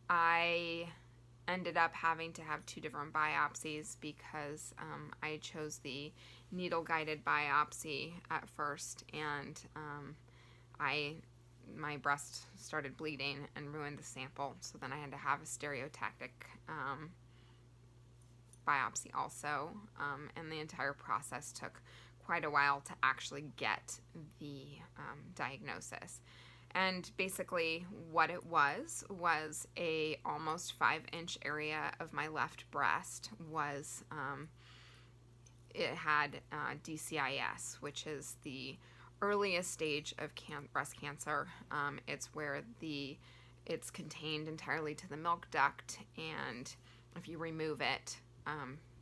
I ended up having to have 2 different biopsies because I chose the needle-guided biopsy at first, and my breast started bleeding and ruined the sample. So then I had to have a stereotactic biopsy also, and the entire process took quite a while to actually get the diagnosis. And basically what it was a almost 5-inch area of my left breast was, it had DCIS, which is the earliest stage of breast cancer. It's where it's contained entirely to the milk duct, and if you remove it,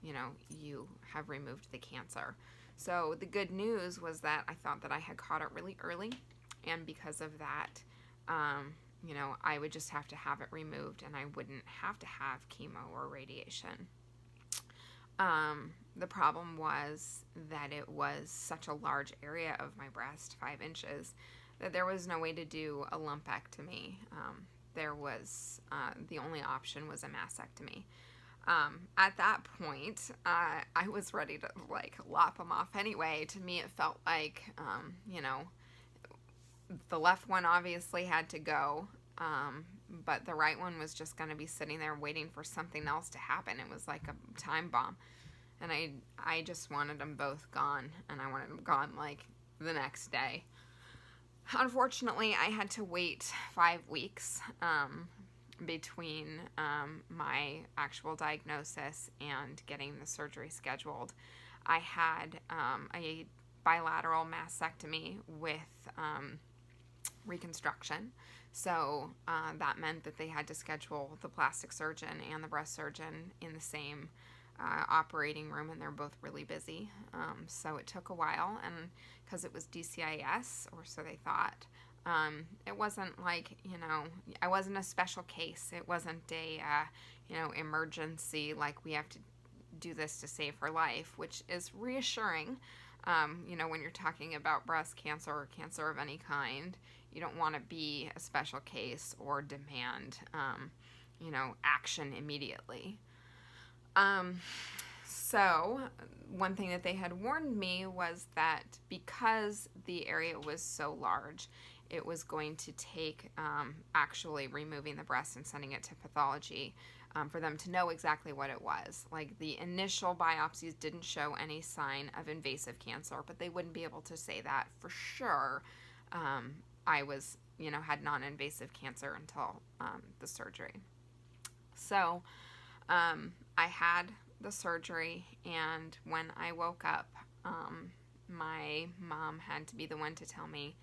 you have removed the cancer. So the good news was that I thought that I had caught it really early, and because of that, I would just have to have it removed, and I wouldn't have to have chemo or radiation. The problem was that it was such a large area of my breast, 5 inches, that there was no way to do a lumpectomy. The only option was a mastectomy. At that point, I was ready to lop them off anyway. To me, it felt like, the left one obviously had to go, but the right one was just going to be sitting there waiting for something else to happen. It was like a time bomb, and I just wanted them both gone, and I wanted them gone the next day. Unfortunately, I had to wait 5 weeks between my actual diagnosis and getting the surgery scheduled. I had a bilateral mastectomy with reconstruction. So that meant that they had to schedule the plastic surgeon and the breast surgeon in the same operating room, and they're both really busy. So it took a while, and because it was DCIS, or so they thought, it wasn't I wasn't a special case. It wasn't a, emergency, we have to do this to save her life, which is reassuring. When you're talking about breast cancer or cancer of any kind, you don't want to be a special case or demand, action immediately. So one thing that they had warned me was that because the area was so large, it was going to take actually removing the breast and sending it to pathology for them to know exactly what it was. The initial biopsies didn't show any sign of invasive cancer, but they wouldn't be able to say that for sure. I was, had non-invasive cancer until the surgery. So I had the surgery, and when I woke up, my mom had to be the one to tell me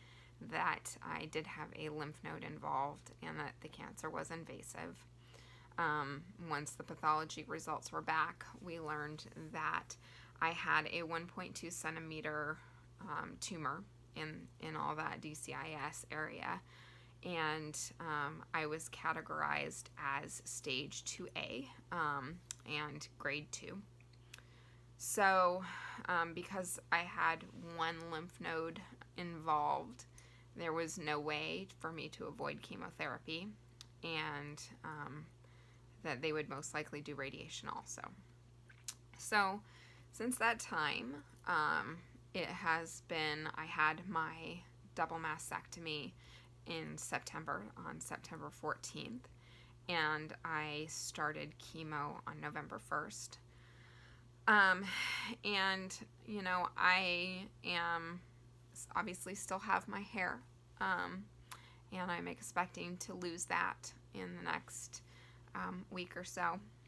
that I did have a lymph node involved and that the cancer was invasive. Once the pathology results were back, we learned that I had a 1.2 centimeter tumor in all that DCIS area, and I was categorized as stage 2A and grade 2. So because I had one lymph node involved, there was no way for me to avoid chemotherapy, and that they would most likely do radiation also. So since that time, it has been, I had my double mastectomy in September, on September 14th, and I started chemo on November 1st. And, I am obviously still have my hair, and I'm expecting to lose that in the next week or so.